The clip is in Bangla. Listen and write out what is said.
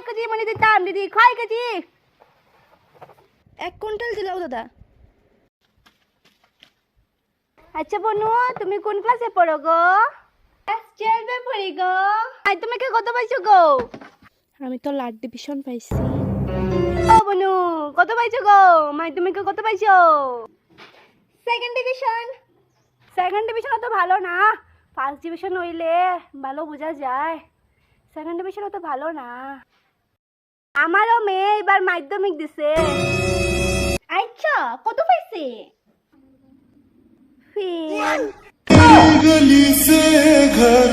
কেজি মানে দিতাম দিদি, কয় কেজি? 1 কুইন্টাল দিলাও দাদা। আচ্ছা বনু, তুমি কোন ক্লাসে পড়ো গো? ক্লাস 12 এ পড়ি গো। আই তুমি কে কত পাইছো গো? আমি তো লাট ডিভিশন পাইছি। ও বনু, কত পাইছো গো? মাই তুমি কে কত পাইছো? Second division. সেকেন্ড ডিভিশন তো ভালো না, ফার্স্ট ডিভিশন হইলে ভালো বোঝা যায়। সেকেন্ড ডিভিশন তো ভালো না। আমারও মেয়ে এবার মাধ্যমিক দিছে। আচ্ছা, কত পাইছে? गली से घर